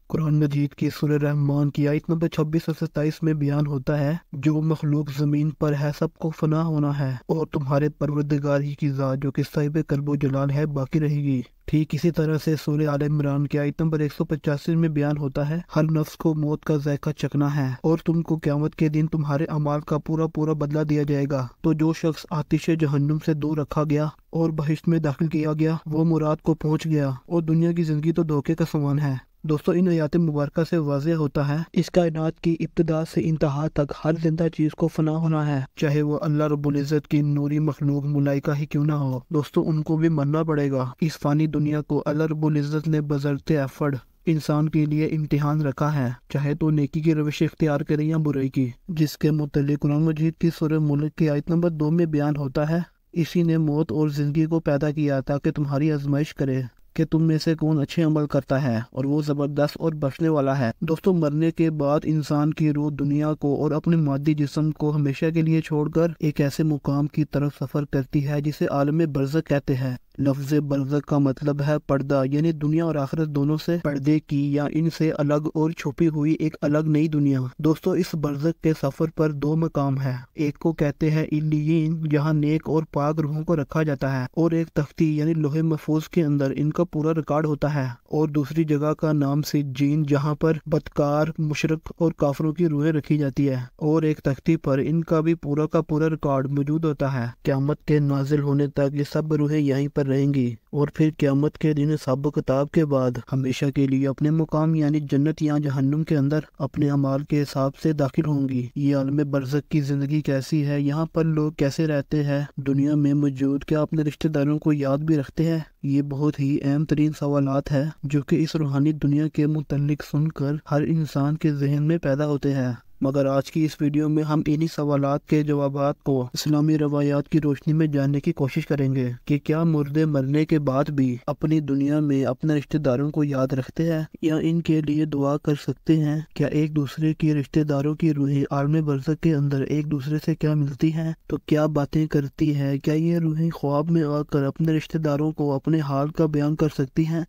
कुरान मजीद की सूरह रहमान की आयत नंबर 26 और 27 में बयान होता है, जो मखलूक ज़मीन पर है सबको फना होना है और तुम्हारे परवरदिगार ही की ज़ात जो कि साहिब कर्बो जलाल है बाकी रहेगी। ठीक इसी तरह से सूरह आल इमरान की आयत नंबर 185 में बयान होता है, हर नफ्स को मौत का जायका चखना है और तुमको क़यामत के दिन तुम्हारे अमाल का पूरा पूरा बदला दिया जाएगा। तो जो शख्स आतिश जहन्नुम से दूर रखा गया और बहिश्त में दाखिल किया गया, वो मुराद को पहुंच गया और दुनिया की जिंदगी तो धोखे का समान है। दोस्तों, इन आयात मुबारक से वाज़ेह होता है इस कायनात की इब्तिदा से इंतहा तक हर जिंदा चीज को फना होना है, चाहे वो अल्लाह रब्बुल इज़्ज़त की नूरी मखलूक मुलाइका ही क्यों ना हो। दोस्तों, उनको भी मरना पड़ेगा। इस फानी दुनिया को अल्लाह रब्बुल इज़्ज़त ने बज़र्ते एफर्ड इंसान के लिए इम्तिहान रखा है, चाहे तो नेकी की रविश इख्तियार करे या बुराई की, जिसके मुतल्लिक़ कुरान मजीद की सूरह मुल्क की आयत नंबर 2 में बयान होता है, इसी ने मौत और जिंदगी को पैदा किया ताकि तुम्हारी आजमाइश करे कि तुम में से कौन अच्छे अमल करता है, और वो जबरदस्त और बख्शने वाला है। दोस्तों, मरने के बाद इंसान की रूह दुनिया को और अपने मादी जिस्म को हमेशा के लिए छोड़कर एक ऐसे मुकाम की तरफ सफर करती है जिसे आलम बरज़ख कहते हैं। लफ्ज़ बरज़ख का मतलब है पर्दा, यानी दुनिया और आखिरत दोनों से पर्दे की या इनसे अलग और छुपी हुई एक अलग नई दुनिया। दोस्तों, इस बरज़ख के सफर पर दो मकाम है। एक को कहते हैं इल्लियीन, जहाँ नेक और पाक रूहों को रखा जाता है, और एक तख्ती यानी लोहे महफूज के अंदर इनका पूरा रिकॉर्ड होता है। और दूसरी जगह का नाम सिज्जीन, जहाँ पर बदकार, मुशरिक और काफिरों की रूहें रखी जाती है, और एक तख्ती पर इनका भी पूरा का पूरा रिकॉर्ड मौजूद होता है। क़यामत के नाजिल होने तक ये सब रूहें यहीं पर रहेंगी और फिर क़यामत के दिन हिसाब किताब के बाद हमेशा के लिए अपने मुकाम यानी जन्नत या जहन्नुम के अंदर अपने अमाल के हिसाब से दाखिल होंगी। ये आलम बरज़ख की जिंदगी कैसी है, यहाँ पर लोग कैसे रहते हैं, दुनिया में मौजूद क्या अपने रिश्तेदारों को याद भी रखते हैं, ये बहुत ही अहम तरीन सवालात है जो कि इस रूहानी दुनिया के मुतल्लिक सुनकर हर इंसान के जहन में पैदा होते हैं। मगर आज की इस वीडियो में हम इन्हीं सवालात के जवाबात को इस्लामी रवायात की रोशनी में जानने की कोशिश करेंगे कि क्या मुर्दे मरने के बाद भी अपनी दुनिया में अपने रिश्तेदारों को याद रखते हैं या इनके लिए दुआ कर सकते हैं। क्या एक दूसरे के रिश्तेदारों की रूहें आलम बरज़ख के अंदर एक दूसरे से क्या मिलती हैं, तो क्या बातें करती है, क्या ये रूहें ख्वाब में आकर अपने रिश्तेदारों को अपने हाल का बयान कर सकती हैं।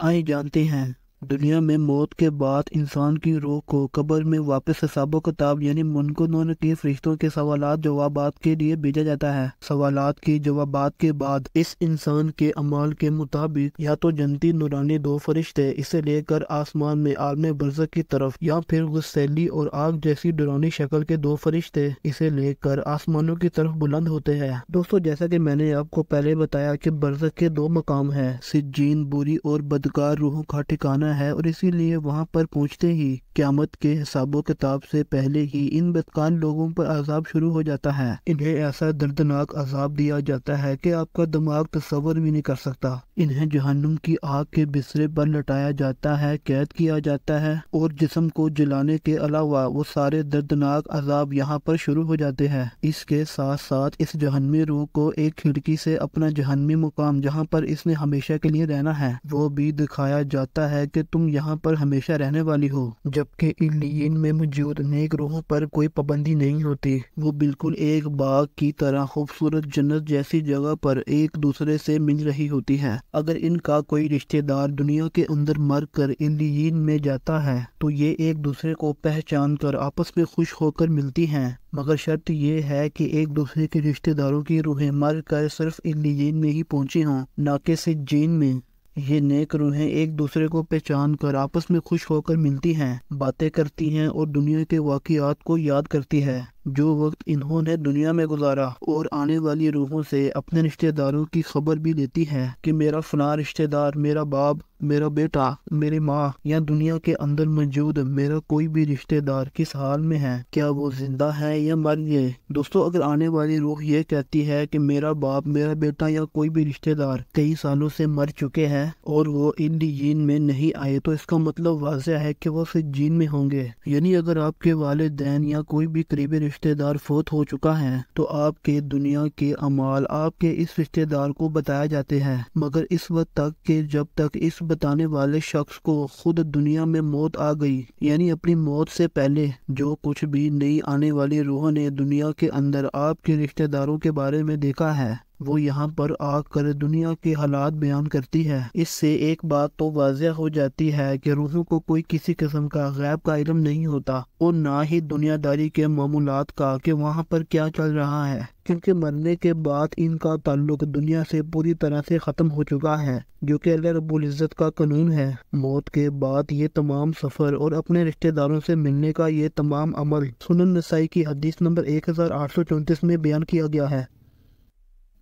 आइए जानते हैं। दुनिया में मौत के बाद इंसान की रूह को कब्र में वापस हिसाब किताब यानी मुनकरीन के फरिश्तों के सवालात जवाबात के लिए भेजा जाता है। सवालात के जवाबात के बाद इस इंसान के अमाल के मुताबिक या तो जन्नती नूरानी दो फरिश्ते इसे लेकर आसमान में आलम बरज़ख की तरफ, या फिर गुस्सैली और आग जैसी डरावनी शक्ल के दो फरिश्ते इसे लेकर आसमानों की तरफ बुलंद होते हैं। दोस्तों, जैसा कि मैंने आपको पहले बताया कि बरज़ख के दो मकाम है, सिज्जीन बुरी और बदकार रूहों का ठिकाना है, और इसीलिए वहां पर पहुंचते ही क़यामत के हिसाबो किताब से पहले ही इन बदकार लोगों पर अजाब शुरू हो जाता है। इन्हें ऐसा दर्दनाक अजाब दिया जाता है कि आपका दिमाग तस्वर भी नहीं कर सकता। इन्हें जहन्नुम की आग के बिस्तरे पर लटाया जाता है, कैद किया जाता है, और जिस्म को जलाने के अलावा वो सारे दर्दनाक अजाब यहाँ पर शुरू हो जाते हैं। इसके साथ साथ इस जहन्नमी रूह को एक खिड़की से अपना जहन्नमी मुकाम जहाँ पर इसने हमेशा के लिए रहना है वो भी दिखाया जाता है कि तुम यहाँ पर हमेशा रहने वाली हो। जबकि इल्लियीन में मौजूद नेक रूहों पर कोई पाबंदी नहीं होती, वो बिल्कुल एक बाग की तरह खूबसूरत जन्नत जैसी जगह पर एक दूसरे से मिल रही होती है। अगर इनका कोई रिश्तेदार दुनिया के अंदर मर कर इल्लियीन में जाता है तो ये एक दूसरे को पहचान कर आपस में खुश होकर मिलती हैं, मगर शर्त ये है कि एक दूसरे के रिश्तेदारों की रूहें मर कर सिर्फ इल्लियीन में ही पहुंची हों, न कि सिज्जीन में। ये नेक रूहें एक दूसरे को पहचान कर आपस में खुश होकर मिलती हैं, बातें करती हैं और दुनिया के वाक़ियात को याद करती है जो वक्त इन्होंने दुनिया में गुजारा, और आने वाली रूहों से अपने रिश्तेदारों की खबर भी लेती है कि मेरा फला रिश्तेदार, मेरा बाप, मेरा बेटा, मेरी माँ या दुनिया के अंदर मौजूद मेरा कोई भी रिश्तेदार किस हाल में है, क्या वो जिंदा है या मर गए। दोस्तों, अगर आने वाली रूह ये कहती है कि मेरा बाप, मेरा बेटा या कोई भी रिश्तेदार कई सालों से मर चुके हैं और वो इल्लियीन में नहीं आए, तो इसका मतलब वाज़ेह है कि वो सिज्जीन में होंगे। यानी अगर आपके वालिदैन या कोई भी करीबी रिश्तेदार फोत हो चुका है तो आपके दुनिया के अमाल आपके इस रिश्तेदार को बताए जाते हैं, मगर इस वक्त तक के जब तक इस बताने वाले शख्स को खुद दुनिया में मौत आ गई, यानी अपनी मौत से पहले जो कुछ भी नई आने वाली रूह ने दुनिया के अंदर आपके रिश्तेदारों के बारे में देखा है وہ یہاں پر آ کر دنیا کے حالات بیان کرتی ہے۔ اس سے ایک بات تو واضح ہو جاتی ہے کہ روحوں کو کوئی کسی قسم کا غیب کا علم نہیں ہوتا، اور نہ ہی دنیا داری کے معمولات کا کہ وہاں پر کیا چل رہا ہے، کیونکہ مرنے کے بعد ان کا تعلق دنیا سے پوری طرح سے ختم ہو چکا ہے، جو کہ اللہ رب العزت کا قانون ہے۔ موت کے بعد یہ تمام سفر اور اپنے رشتہ داروں سے ملنے کا یہ تمام عمل سنن نسائی کی حدیث نمبر 1834 میں بیان کیا گیا ہے۔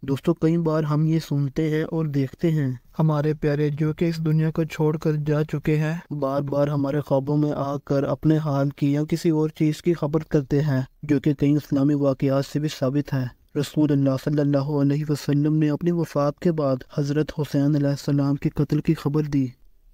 دوستو، کئی بار ہم یہ سنتے ہیں اور دیکھتے ہیں ہمارے پیارے جو کہ اس دنیا کو چھوڑ کر جا چکے ہیں، بار بار ہمارے خوابوں میں آ کر اپنے حال کی یا کسی اور چیز کی خبر کرتے ہیں، جو کہ کئی اسلامی واقعات سے بھی ثابت ہے۔ رسول اللہ صلی اللہ علیہ وسلم نے اپنی وفات کے بعد حضرت حسین علیہ السلام کے قتل کی خبر دی،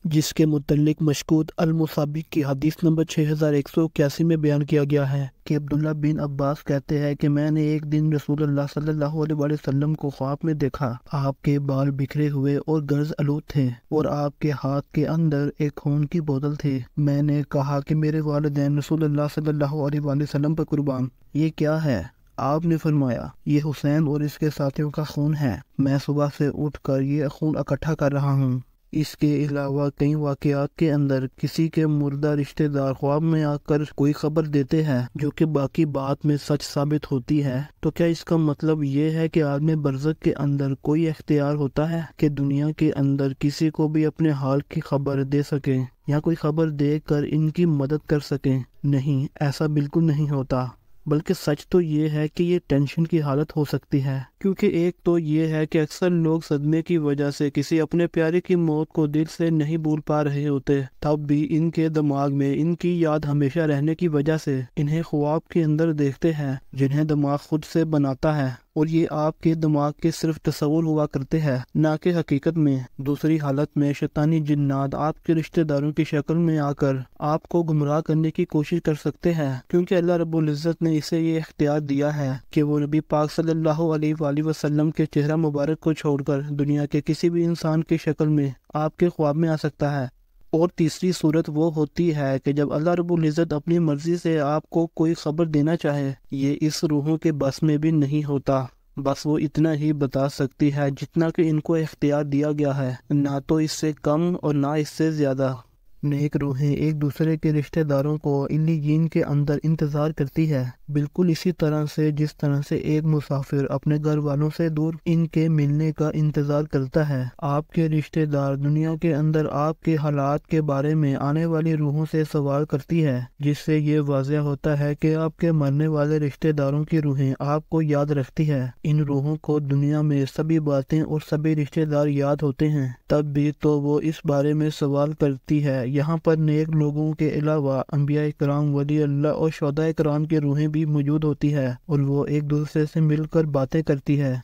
جس کے متعلق مشکوت المصابیح کی حدیث نمبر 6181 میں بیان کیا گیا ہے کہ عبداللہ بن عباس کہتے ہیں کہ میں نے ایک دن رسول اللہ صلی اللہ علیہ وسلم کو خواب میں دیکھا۔ آپ کے بال بکھرے ہوئے اور گرز آلود تھے، اور آپ کے ہاتھ کے اندر ایک خون کی بوتل تھی۔ میں نے کہا کہ میرے والدین رسول اللہ صلی اللہ علیہ وسلم پر قربان، یہ کیا ہے؟ آپ نے فرمایا، یہ حسین اور اس کے ساتھیوں کا خون ہے۔ میں صبح سے اٹھ کر یہ خون اکٹھا کر رہا ہوں۔ اس کے علاوہ کئی واقعات کے اندر کسی کے مردہ رشتہ دار خواب میں آ کر کوئی خبر دیتے ہیں جو کہ باقی بات میں سچ ثابت ہوتی ہے، تو کیا اس کا مطلب یہ ہے کہ عالم برزخ کے اندر کوئی اختیار ہوتا ہے کہ دنیا کے اندر کسی کو بھی اپنے حال کی خبر دے سکے یا کوئی خبر دے کر ان کی مدد کر سکے؟ نہیں، ایسا بالکل نہیں ہوتا، بلکہ سچ تو یہ ہے کہ یہ ٹینشن کی حالت ہو سکتی ہے، کیونکہ ایک تو یہ ہے کہ اکثر لوگ صدمے کی وجہ سے کسی اپنے پیارے کی موت کو دل سے نہیں بھول پا رہے ہوتے، تب بھی ان کے دماغ میں ان کی یاد ہمیشہ رہنے کی وجہ سے انہیں خواب کے اندر دیکھتے ہیں، جنہیں دماغ خود سے بناتا ہے، اور یہ آپ کے دماغ کے صرف تصور ہوا کرتے ہیں، نہ کہ حقیقت میں۔ دوسری حالت میں شیطانی جنات آپ کے رشتہ داروں کی شکل میں آ کر آپ کو گمراہ کرنے کی کوشش کر سکتے ہیں، کیونکہ اللہ رب العزت نے اسے یہ اختیار دیا ہے کہ وہ نبی پاک صلی اللہ علیہ وآلہ وسلم کے چہرہ مبارک کو چھوڑ کر دنیا کے کسی بھی انسان کی شکل میں آپ کے خواب میں آ سکتا ہے۔ اور تیسری صورت وہ ہوتی ہے کہ جب اللہ رب العزت اپنی مرضی سے آپ کو کوئی خبر دینا چاہے، یہ اس روحوں کے بس میں بھی نہیں ہوتا، بس وہ اتنا ہی بتا سکتی ہے جتنا کہ ان کو اختیار دیا گیا ہے، نہ تو اس سے کم اور نہ اس سے زیادہ۔ نیک روحیں ایک دوسرے کے رشتہ داروں کو علیین کے اندر انتظار کرتی ہے، بالکل اسی طرح سے جس طرح سے ایک مسافر اپنے گھر والوں سے دور ان کے ملنے کا انتظار کرتا ہے۔ آپ کے رشتہ دار دنیا کے اندر آپ کے حالات کے بارے میں آنے والی روحوں سے سوال کرتی ہے، جس سے یہ واضح ہوتا ہے کہ آپ کے مرنے والے رشتہ داروں کی روحیں آپ کو یاد رکھتی ہے۔ ان روحوں کو دنیا میں سبھی باتیں اور سبھی رشتہ دار یاد ہوتے ہیں، تب بھی تو وہ اس بارے میں سوال کرتی ہے۔ یہاں پر نیک لوگوں کے علاوہ انبیاء کرام، ولی اللہ اور شہداء کرام کی روحیں بھی موجود ہوتی ہے، اور وہ ایک دوسرے سے مل کر باتیں کرتی ہے۔